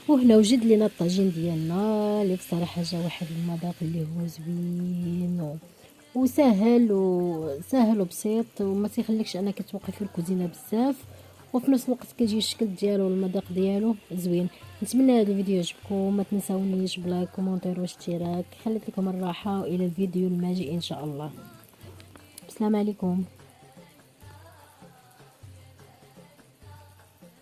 وهنا وجد لينا الطاجين ديالنا اللي بصراحه جا واحد المذاق اللي هو زوين وسهل وبسيط وما تيخليكش انك توقفي في الكوزينه بزاف، وفي نفس الوقت كيجي الشكل ديالو والمذاق ديالو زوين. نتمنى هذا الفيديو يعجبكم، ما تنساونيش بلايك كومونتير واشتراك. خليت لكم الراحه والى الفيديو الماجي ان شاء الله. السلام عليكم.